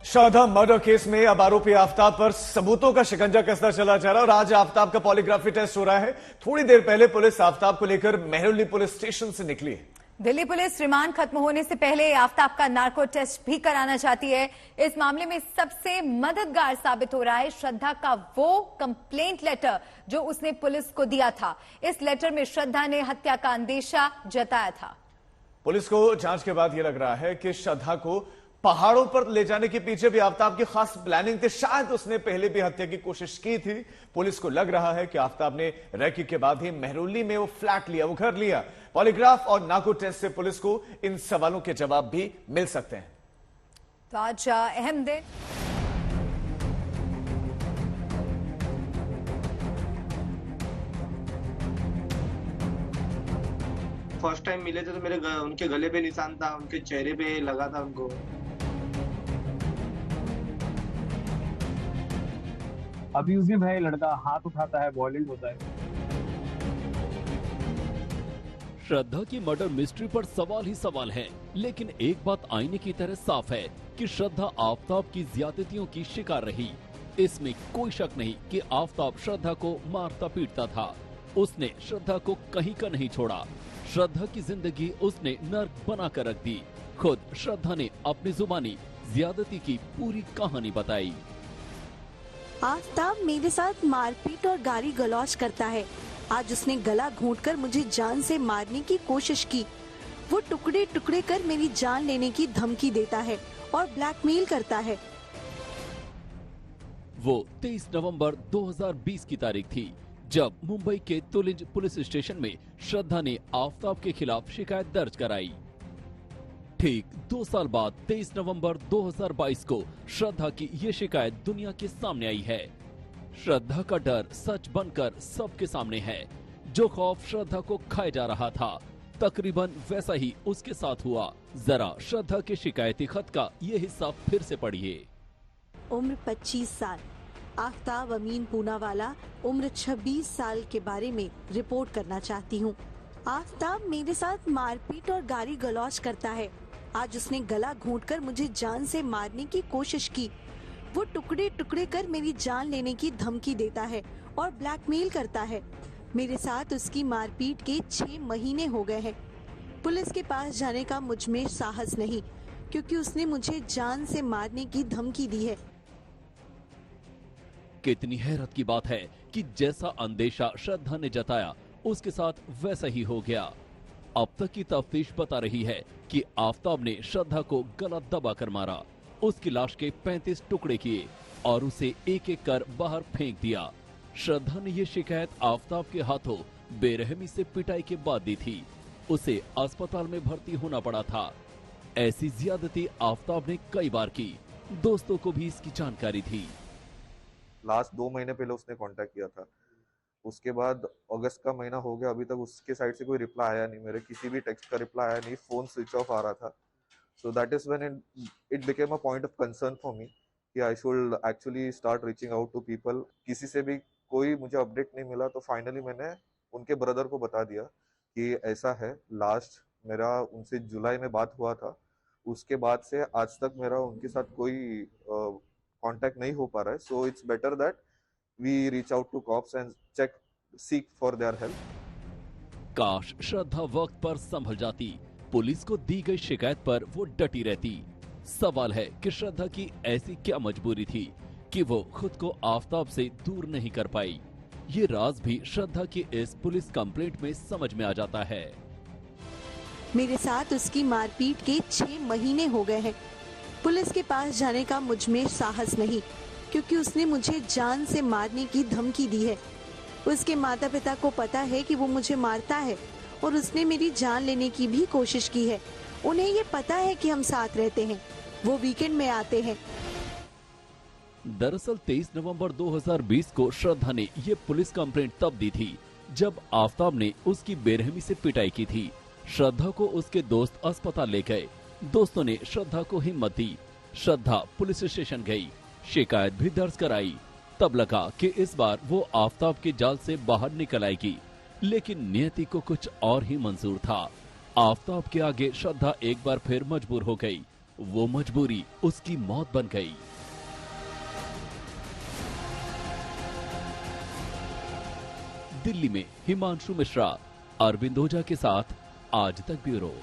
श्रद्धा murder case में अब आरोपी आफ्ताब पर सबूतों का शिकंजा कसता चला जा रहा है और आज आफ्ताब का पॉलीग्राफी टेस्ट हो रहा है। थोड़ी देर पहले पुलिस आफ्ताब को लेकर मेहरौली पुलिस स्टेशन से निकली है। दिल्ली पुलिस रिमांड खत्म होने से पहले आफ्ताब का नार्को टेस्ट भी कराना चाहती है। इस मामले में सबसे मददगार साबित हो रहा है श्रद्धा का वो कंप्लेंट लेटर जो उसने पुलिस को दिया था। इस लेटर में श्रद्धा ने हत्या का अंदेशा जताया था। पुलिस को जांच के बाद यह लग रहा है कि श्रद्धा को पहाड़ों पर ले जाने के पीछे भी आफ्ताब की खास प्लानिंग थी। शायद उसने पहले भी हत्या की कोशिश की थी। पुलिस को लग रहा है कि आफ्ताब ने रेकी के बाद ही मेहरौली में वो फ्लैट लिया, वो घर लिया। पॉलीग्राफ और नार्को टेस्ट से पुलिस को इन सवालों के जवाब भी मिल सकते हैं। तो आज अहम दिन। फर्स्ट टाइम मिले थे तो मेरे उनके गले पे निशान था, उनके चेहरे पे लगा था उनको। अब्यूजिव है लड़का, हाथ उठाता है, वायलेंट होता है। श्रद्धा की मर्डर मिस्ट्री पर सवाल ही सवाल है, लेकिन एक बात आईने की तरह साफ है कि श्रद्धा आफ्ताब की ज्यादतियों की शिकार रही। इसमें कोई शक नहीं कि आफ्ताब श्रद्धा को मारता पीटता था। उसने श्रद्धा को कहीं का नहीं छोड़ा। श्रद्धा की जिंदगी उसने नर्क बना कर रख दी। खुद श्रद्धा ने अपनी जुबानी ज्यादती की पूरी कहानी बताई। आफ्ताब मेरे साथ मारपीट और गाली गलौज करता है। आज उसने गला घोंटकर मुझे जान से मारने की कोशिश की। वो टुकड़े टुकड़े कर मेरी जान लेने की धमकी देता है और ब्लैकमेल करता है। वो 23 नवंबर 2020 की तारीख थी जब मुंबई के तुलिंज पुलिस स्टेशन में श्रद्धा ने आफ्ताब के खिलाफ शिकायत दर्ज कराई। ठीक 2 साल बाद 23 नवंबर 2022 को श्रद्धा की ये शिकायत दुनिया के सामने आई है। श्रद्धा का डर सच बनकर सबके सामने है। जो खौफ श्रद्धा को खाए जा रहा था, तकरीबन वैसा ही उसके साथ हुआ। जरा श्रद्धा के शिकायती खत का ये हिस्सा फिर से पढ़िए। उम्र 25 साल, आफ्ताब अमीन पूनावाला, उम्र 26 साल के बारे में रिपोर्ट करना चाहती हूँ। आफ्ताब मेरे साथ मारपीट और गाली गलौज करता है। आज उसने गला घोंटकर मुझे जान से मारने की कोशिश की। वो टुकड़े टुकड़े कर मेरी जान लेने की धमकी देता है और ब्लैकमेल करता है। मेरे साथ उसकी मारपीट के 6 महीने हो गए हैं। पुलिस के पास जाने का मुझ में साहस नहीं, क्योंकि उसने मुझे जान से मारने की धमकी दी है। कितनी हैरत की बात है कि जैसा अंदेशा श्रद्धा ने जताया, उसके साथ वैसा ही हो गया। अब तक की तफ्तीश बता रही है कि आफ्ताब ने श्रद्धा को गला दबाकर मारा, उसकी लाश के 35 टुकड़े किए और उसे एक एक कर बाहर फेंक दिया। श्रद्धा ने ये शिकायत आफ्ताब के हाथों बेरहमी से पिटाई के बाद दी थी। उसे अस्पताल में भर्ती होना पड़ा था। ऐसी ज्यादती आफ्ताब ने कई बार की। दोस्तों को भी इसकी जानकारी थी। लास्ट 2 महीने पहले उसने कांटेक्ट किया था। उसके बाद अगस्त का महीना हो गया, अभी तक उसके साइड से कोई रिप्लाई आया नहीं। मेरे किसी भी टेक्स्ट का रिप्लाई आया नहीं। फोन स्विच ऑफ आ रहा था। So that is when it became a point of concern for me कि I should actually start reaching out to people. किसी से भी कोई मुझे अपडेट नहीं मिला, तो फाइनली मैंने उनके ब्रदर को बता दिया कि ऐसा है। लास्ट मेरा उनसे जुलाई में बात हुआ था। उसके बाद से आज तक मेरा उनके साथ कोई कांटेक्ट नहीं हो पा रहा है। So it's better that we reach out to cops and seek for their help। काश श्रद्धा वक्त पर संभल जाती। पुलिस को दी गई शिकायत पर वो डटी रहती। सवाल है कि श्रद्धा की ऐसी क्या मजबूरी थी कि वो खुद को आफ्ताब से दूर नहीं कर पाई। ये राज भी श्रद्धा की इस पुलिस कंप्लेंट में समझ में आ जाता है। मेरे साथ उसकी मारपीट के 6 महीने हो गए हैं। पुलिस के पास जाने का मुझ में साहस नहीं, क्योंकि उसने मुझे जान से मारने की धमकी दी है। उसके माता पिता को पता है कि वो मुझे मारता है और उसने मेरी जान लेने की भी कोशिश की है। उन्हें ये पता है कि हम साथ रहते हैं। वो वीकेंड में आते हैं। दरअसल 23 नवंबर 2020 को श्रद्धा ने ये पुलिस कंप्लेंट तब दी थी जब आफ्ताब ने उसकी बेरहमी से पिटाई की थी। श्रद्धा को उसके दोस्त अस्पताल ले गए। दोस्तों ने श्रद्धा को हिम्मत दी। श्रद्धा पुलिस स्टेशन गई, शिकायत भी दर्ज कराई। तब लगा कि इस बार वो आफ्ताब के जाल से बाहर निकल आएगी, लेकिन नियति को कुछ और ही मंजूर था। आफ्ताब के आगे श्रद्धा एक बार फिर मजबूर हो गई। वो मजबूरी उसकी मौत बन गई। दिल्ली में हिमांशु मिश्रा, अरविंद ओझा के साथ आज तक ब्यूरो।